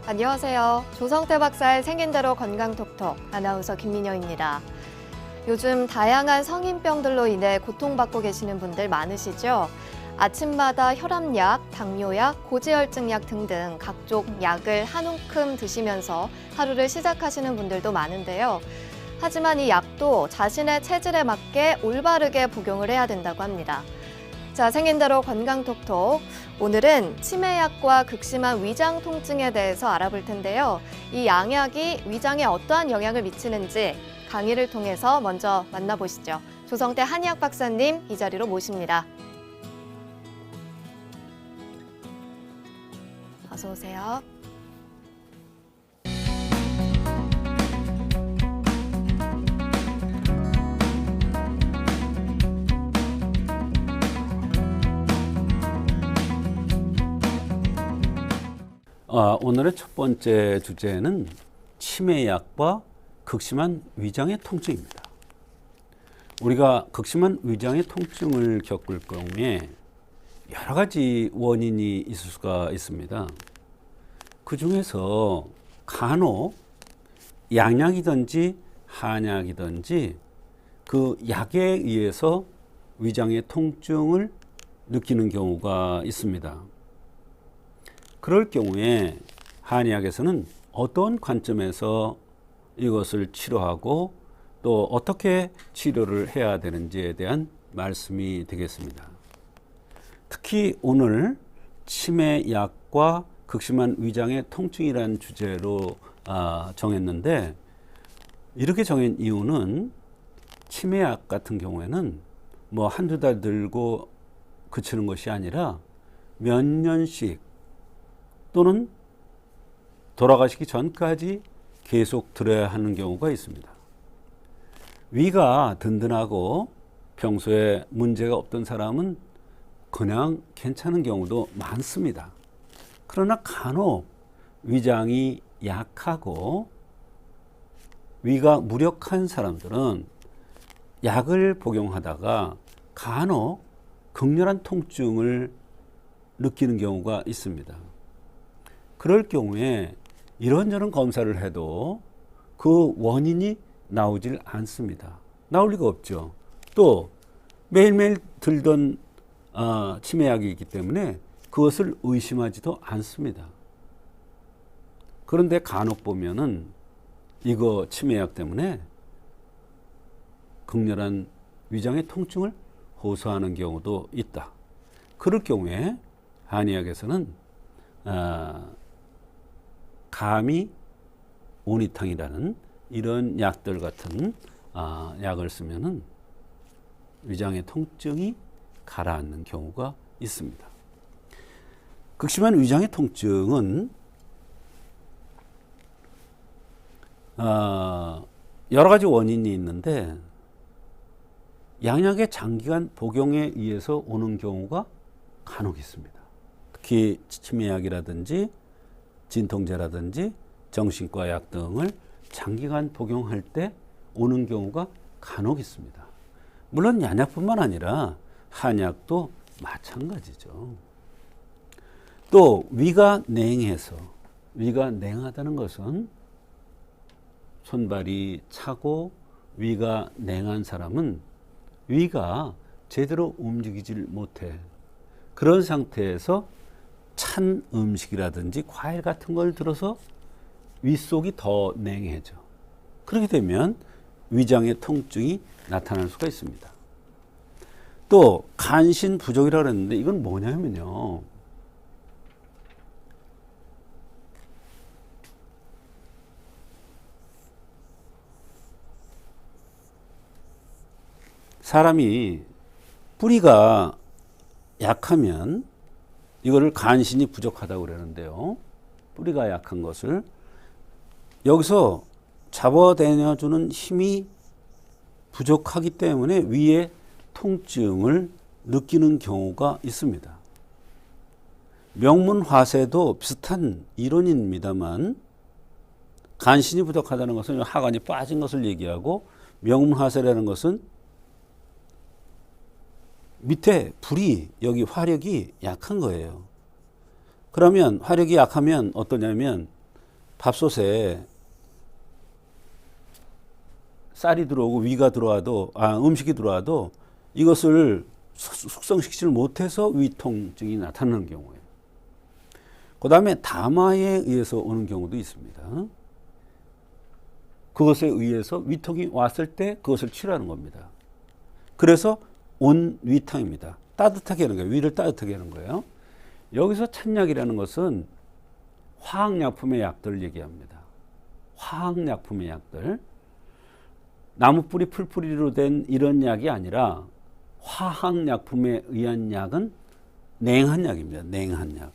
안녕하세요. 조성태 박사의 생긴대로 건강톡톡 아나운서 김민영입니다. 요즘 다양한 성인병들로 인해 고통받고 계시는 분들 많으시죠? 아침마다 혈압약, 당뇨약, 고지혈증약 등등 각종 약을 한 움큼 드시면서 하루를 시작하시는 분들도 많은데요. 하지만 이 약도 자신의 체질에 맞게 올바르게 복용을 해야 된다고 합니다. 자, 생긴대로 건강톡톡. 오늘은 치매약과 극심한 위장 통증에 대해서 알아볼 텐데요. 이 양약이 위장에 어떠한 영향을 미치는지 강의를 통해서 먼저 만나보시죠. 조성태 한의학 박사님 이 자리로 모십니다. 어서 오세요. 오늘의 첫 번째 주제는 치매약과 극심한 위장의 통증입니다. 우리가 극심한 위장의 통증을 겪을 경우에 여러 가지 원인이 있을 수가 있습니다. 그 중에서 간혹 양약이든지 한약이든지 그 약에 의해서 위장의 통증을 느끼는 경우가 있습니다. 그럴 경우에 한의학에서는 어떤 관점에서 이것을 치료하고 또 어떻게 치료를 해야 되는지에 대한 말씀이 되겠습니다. 특히 오늘 치매약과 극심한 위장의 통증이라는 주제로 정했는데, 이렇게 정한 이유는 치매약 같은 경우에는 뭐 한두 달 들고 그치는 것이 아니라 몇 년씩 또는 돌아가시기 전까지 계속 들어야 하는 경우가 있습니다. 위가 든든하고 평소에 문제가 없던 사람은 그냥 괜찮은 경우도 많습니다. 그러나 간혹 위장이 약하고 위가 무력한 사람들은 약을 복용하다가 간혹 극렬한 통증을 느끼는 경우가 있습니다. 그럴 경우에 이런저런 검사를 해도 그 원인이 나오질 않습니다. 나올 리가 없죠. 또 매일매일 들던 치매약이 있기 때문에 그것을 의심하지도 않습니다. 그런데 간혹 보면은 이거 치매약 때문에 극렬한 위장의 통증을 호소하는 경우도 있다. 그럴 경우에 한의학에서는 감이 오니탕이라는 이런 약들 같은 약을 쓰면은 위장의 통증이 가라앉는 경우가 있습니다. 극심한 위장의 통증은 여러 가지 원인이 있는데 양약의 장기간 복용에 의해서 오는 경우가 간혹 있습니다. 특히 치매약이라든지 진통제라든지 정신과 약 등을 장기간 복용할 때 오는 경우가 간혹 있습니다. 물론 양약뿐만 아니라 한약도 마찬가지죠. 또 위가 냉해서, 위가 냉하다는 것은 손발이 차고 위가 냉한 사람은 위가 제대로 움직이질 못해. 그런 상태에서 찬 음식이라든지 과일 같은 걸 들어서 윗속이 더 냉해져. 그렇게 되면 위장의 통증이 나타날 수가 있습니다. 또 간신 부족이라고 했는데 이건 뭐냐면요, 사람이 뿌리가 약하면 이거를 간신이 부족하다고 그러는데요. 뿌리가 약한 것을 여기서 잡아당겨주는 힘이 부족하기 때문에 위에 통증을 느끼는 경우가 있습니다. 명문화세도 비슷한 이론입니다만 간신이 부족하다는 것은 하관이 빠진 것을 얘기하고, 명문화세라는 것은 밑에 불이, 여기 화력이 약한 거예요. 그러면 화력이 약하면 어떠냐면 밥솥에 쌀이 들어오고 위가 들어와도 음식이 들어와도 이것을 숙성시키지 못해서 위통증이 나타나는 경우예요. 그 다음에 담화에 의해서 오는 경우도 있습니다. 그것에 의해서 위통이 왔을 때 그것을 치료하는 겁니다. 그래서 온위탕입니다. 따뜻하게 하는 거예요. 위를 따뜻하게 하는 거예요. 여기서 찬약이라는 것은 화학약품의 약들을 얘기합니다. 화학약품의 약들. 나무뿌리 풀뿌리로 된 이런 약이 아니라 화학약품에 의한 약은 냉한 약입니다. 냉한 약.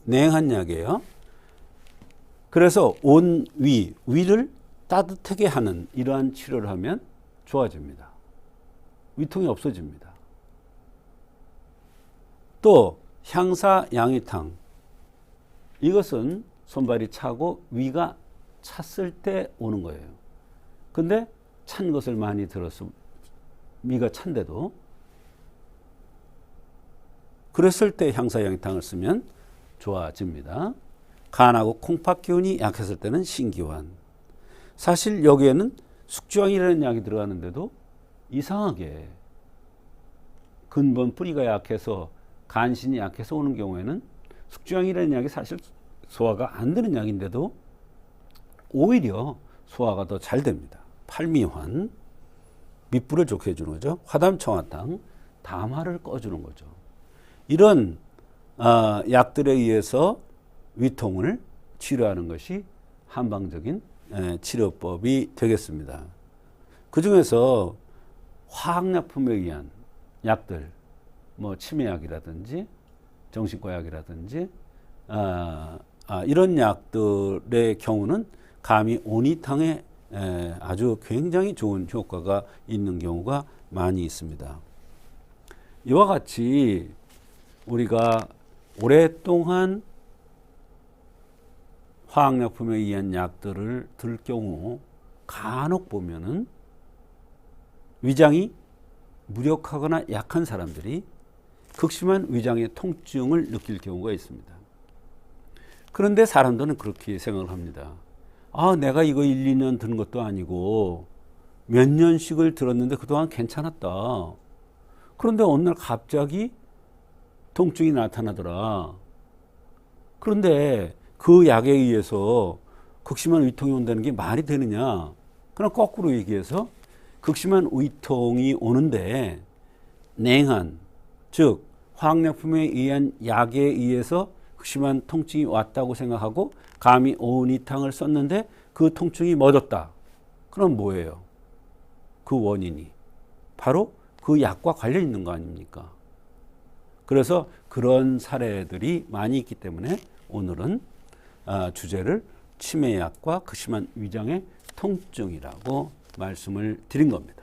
냉한 약이에요. 그래서 위를 따뜻하게 하는 이러한 치료를 하면 좋아집니다. 위통이 없어집니다. 또 향사 양위탕. 이것은 손발이 차고 위가 찼을 때 오는 거예요. 근데 찬 것을 많이 들어서 위가 찬데도 그랬을 때 향사 양위탕을 쓰면 좋아집니다. 간하고 콩팥 기운이 약했을 때는 신기환. 사실 여기에는 숙주황이라는 약이 들어가는데도 이상하게 근본 뿌리가 약해서 간신이 약해서 오는 경우에는 숙주황이라는 약이 사실 소화가 안 되는 약인데도 오히려 소화가 더 잘 됩니다. 팔미환, 밑불을 좋게 해주는 거죠. 화담청화탕, 담화를 꺼주는 거죠. 이런 약들에 의해서 위통을 치료하는 것이 한방적인 치료법이 되겠습니다. 그 중에서 화학약품에 의한 약들, 뭐 치매약이라든지 정신과약이라든지 이런 약들의 경우는 감히 온위탕에 아주 굉장히 좋은 효과가 있는 경우가 많이 있습니다. 이와 같이 우리가 오랫동안 화학약품에 의한 약들을 들 경우 간혹 보면은 위장이 무력하거나 약한 사람들이 극심한 위장의 통증을 느낄 경우가 있습니다. 그런데 사람들은 그렇게 생각을 합니다. 내가 이거 1, 2년 든 것도 아니고 몇 년씩을 들었는데 그동안 괜찮았다. 그런데 어느 날 갑자기 통증이 나타나더라. 그런데 그 약에 의해서 극심한 위통이 온다는 게 말이 되느냐? 그럼 거꾸로 얘기해서 극심한 위통이 오는데 냉한, 즉 화학약품에 의한 약에 의해서 극심한 통증이 왔다고 생각하고 감히 온위탕을 썼는데 그 통증이 멎었다. 그럼 뭐예요? 그 원인이 바로 그 약과 관련 있는 거 아닙니까? 그래서 그런 사례들이 많이 있기 때문에 오늘은 주제를 치매약과 극심한 위장의 통증이라고 말씀을 드린 겁니다.